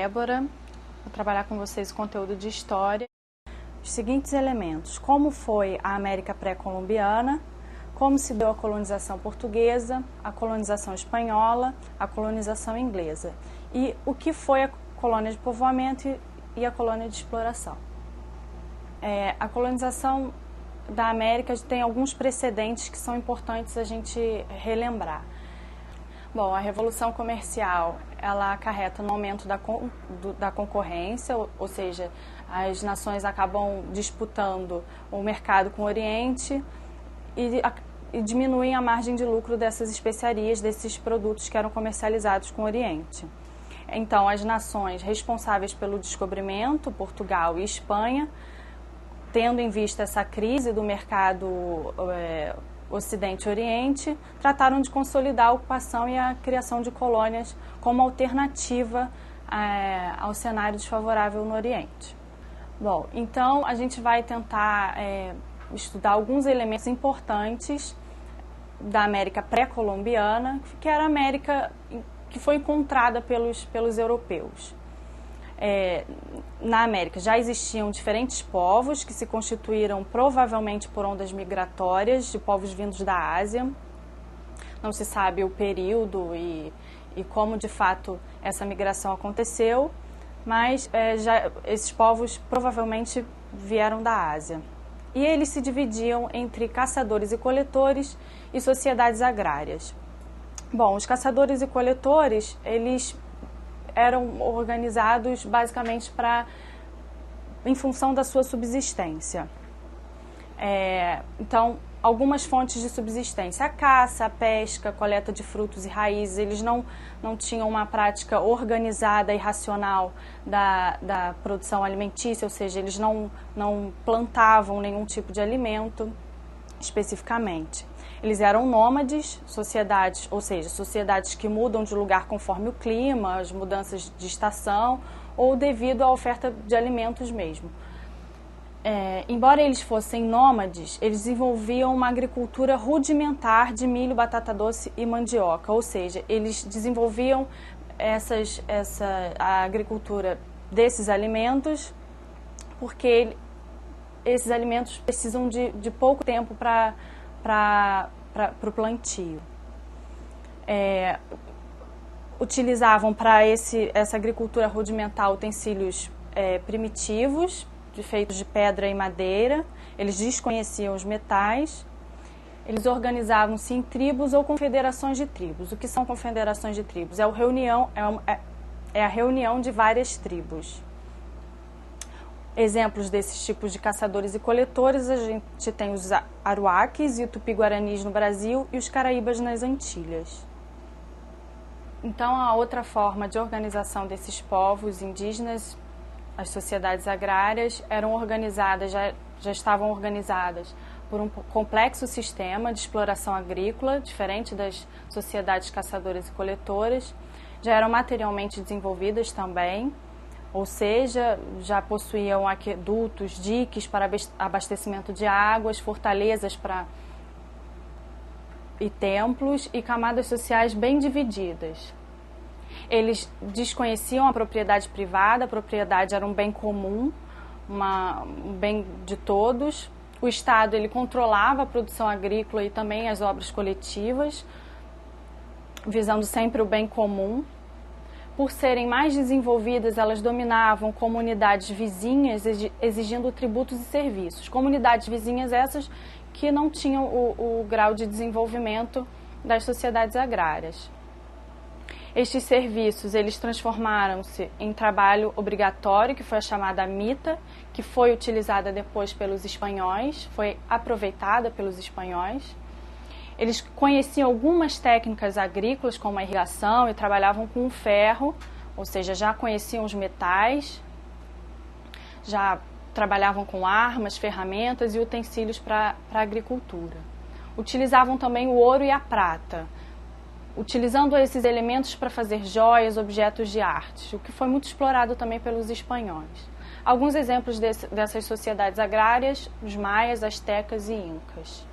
Débora, vou trabalhar com vocês o conteúdo de história. Os seguintes elementos: como foi a América pré-colombiana, como se deu a colonização portuguesa, a colonização espanhola, a colonização inglesa e o que foi a colônia de povoamento e a colônia de exploração. A colonização da América tem alguns precedentes que são importantes a gente relembrar. Bom, a Revolução Comercial, ela acarreta no aumento da concorrência, ou seja, as nações acabam disputando o mercado com o Oriente e diminuem a margem de lucro dessas especiarias, desses produtos que eram comercializados com o Oriente. Então, as nações responsáveis pelo descobrimento, Portugal e Espanha, tendo em vista essa crise do mercado Ocidente-Oriente, trataram de consolidar a ocupação e a criação de colônias como alternativa ao cenário desfavorável no Oriente. Bom, então a gente vai tentar estudar alguns elementos importantes da América pré-colombiana, que era a América que foi encontrada pelos europeus. Na América já existiam diferentes povos que se constituíram provavelmente por ondas migratórias de povos vindos da Ásia. Não se sabe o período e como de fato essa migração aconteceu, mas esses povos provavelmente vieram da Ásia. E eles se dividiam entre caçadores e coletores e sociedades agrárias. Bom, os caçadores e coletores, eles eram organizados basicamente em função da sua subsistência. Então, algumas fontes de subsistência: a caça, a pesca, a coleta de frutos e raízes. Eles não tinham uma prática organizada e racional da produção alimentícia, ou seja, eles não plantavam nenhum tipo de alimento especificamente. Eles eram nômades, sociedades, ou seja, sociedades que mudam de lugar conforme o clima, as mudanças de estação ou devido à oferta de alimentos mesmo. Embora eles fossem nômades, eles desenvolviam uma agricultura rudimentar de milho, batata doce e mandioca, ou seja, eles desenvolviam a agricultura desses alimentos porque esses alimentos precisam de pouco tempo para o plantio. Utilizavam para essa agricultura rudimentar utensílios primitivos, feitos de pedra e madeira. Eles desconheciam os metais. Eles organizavam-se em tribos ou confederações de tribos. O que são confederações de tribos? É a reunião de várias tribos. Exemplos desses tipos de caçadores e coletores: a gente tem os aruaques e tupi-guaranis no Brasil e os caraíbas nas Antilhas. Então, a outra forma de organização desses povos indígenas, as sociedades agrárias, já estavam organizadas por um complexo sistema de exploração agrícola, diferente das sociedades caçadoras e coletoras. Já eram materialmente desenvolvidas também, ou seja, já possuíam aquedutos, diques para abastecimento de águas, fortalezas e templos e camadas sociais bem divididas. Eles desconheciam a propriedade privada, a propriedade era um bem comum, um bem de todos. O Estado ele controlava a produção agrícola e também as obras coletivas, visando sempre o bem comum. Por serem mais desenvolvidas, elas dominavam comunidades vizinhas, exigindo tributos e serviços. Comunidades vizinhas essas que não tinham o grau de desenvolvimento das sociedades agrárias. Estes serviços, eles transformaram-se em trabalho obrigatório, que foi a chamada mita, que foi utilizada depois pelos espanhóis, foi aproveitada pelos espanhóis. Eles conheciam algumas técnicas agrícolas, como a irrigação, e trabalhavam com o ferro, ou seja, já conheciam os metais, já trabalhavam com armas, ferramentas e utensílios para a agricultura. Utilizavam também o ouro e a prata, utilizando esses elementos para fazer joias, objetos de arte, o que foi muito explorado também pelos espanhóis. Alguns exemplos dessas sociedades agrárias: os maias, astecas e incas.